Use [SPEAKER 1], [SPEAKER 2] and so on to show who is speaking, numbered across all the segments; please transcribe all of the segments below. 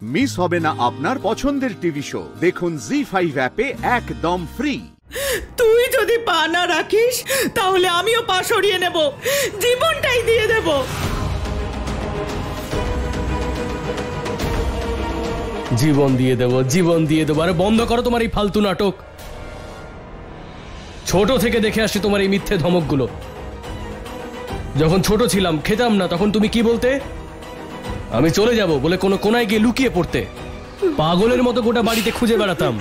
[SPEAKER 1] Miss হবে না আপনার পছন্দের টিভি শো। দেখুন জি5 অ্যাপে একদম ফ্রি।
[SPEAKER 2] তুই যদি পা না রাখিস তাহলে আমিও পা সরিয়ে নেব, জীবনটাই দিয়ে দেব।
[SPEAKER 3] জীবন দিয়ে দেব, জীবন দিয়ে দেবো। আরে বন্ধ করো তোমার এই ফালতু নাটক। ছোট থেকে দেখে আসছি তোমার এই মিথ্যে ধমকগুলো। যখন ছোট ছিলাম, খেতাম না, তখন তুমি কি বলতে? আমি চলে যাব বলে কোনো কোনায় গিয়ে লুকিয়ে পড়তে। পাগলের মতো গোটা বাড়িতে খুঁজে বেড়াতাম।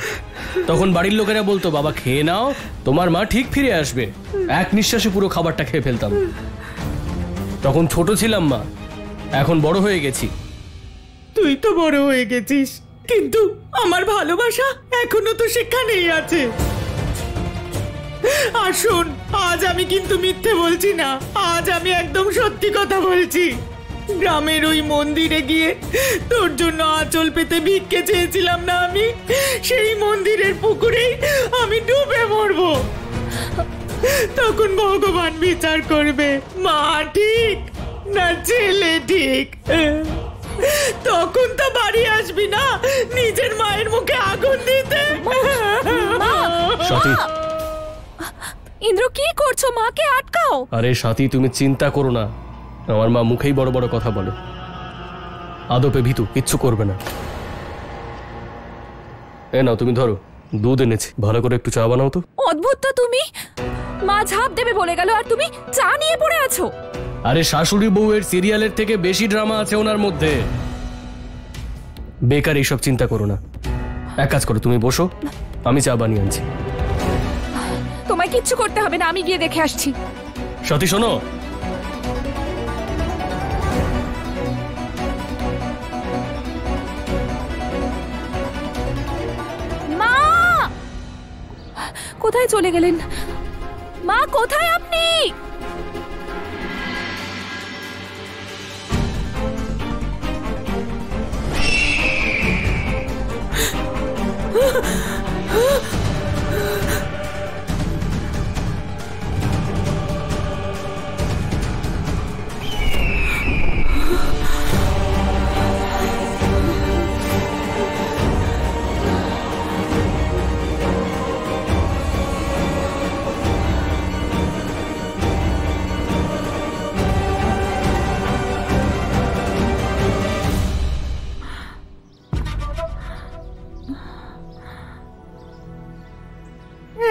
[SPEAKER 3] তখন বাড়ির লোকেরা বলতো, বাবা খেয়ে নাও, তোমার মা ঠিক ফিরে আসবে। এক নিঃশ্বাসে পুরো খাবারটা খেয়ে ফেলতাম। তখন ছোট ছিলাম মা, এখন বড় হয়ে গেছি।
[SPEAKER 2] তুই তো বড় হয়ে গেছিস, কিন্তু আমার ভালোবাসা এখনো তো সেখানেই আছে। আর শোন, আজ আমি কিন্তু মিথ্যে বলছি না, আজ আমি একদম সত্যি কথা বলছি। গ্রামের ওই মন্দিরে গিয়ে তোর জন্য আঁচল পেতে ভিক্ষে চেয়েছিলাম না আমি, সেই মন্দিরের পুকুরেই আমি ডুবে মরবো। তখন ভগবান বিচার করবে মা ঠিক না ছেলে ঠিক। তখন তো বাড়ি আসবি না নিজের মায়ের মুখে আগুন দিতে।
[SPEAKER 4] ইন্দ্র, কি করছো? মাকে আটকাও।
[SPEAKER 3] আরে সাথী, তুমি চিন্তা করো না, আমার মা মুখেই বড় বড় কথা বলে। আদপে ভীতু, কিচ্ছু করবে না। এ নাও, তুমি ধরো, দুধ এনেছি, ভালো করে একটু চা বানাও তো।
[SPEAKER 4] অদ্ভুত তো তুমি, মা ঝাঁপ দেবে বলে গেল আর তুমি চা নিয়ে পড়ে আছো।
[SPEAKER 3] আরে শাশুড়ি বউয়ের সিরিয়ালের থেকে বেশি ড্রামা আছে ওনার মধ্যে। বেকার এইসব চিন্তা করো না। এক কাজ করো, তুমি বসো, আমি চা বানিয়ে আনছি।
[SPEAKER 4] তোমায় কিচ্ছু করতে হবে না, আমি গিয়ে দেখে আসছি।
[SPEAKER 3] সাথী শোনো,
[SPEAKER 4] মা কোথায় চলে গেলেন? মা কোথায় আপনি?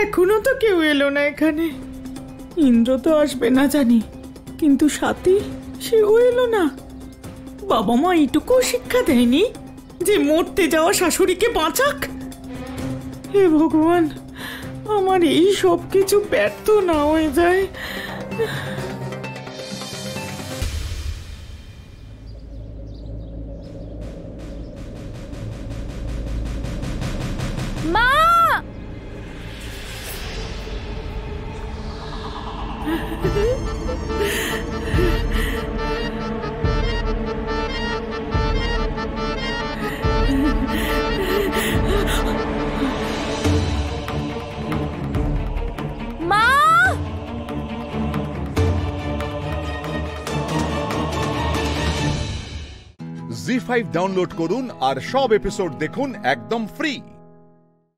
[SPEAKER 2] এখনো তো কেউ এলো না এখানে। ইন্দ্র তো আসবে না জানি, কিন্তু সাথী সেও এলো না। বাবা মা এইটুকু শিক্ষা দেয়নি যে মরতে যাওয়া শাশুড়িকে বাঁচাক। হে ভগবান, আমার এই সব কিছু ব্যর্থ না হয়ে যায়।
[SPEAKER 4] মা
[SPEAKER 1] জি5 ডাউনলোড করুন আর সব এপিসোড দেখুন একদম ফ্রি।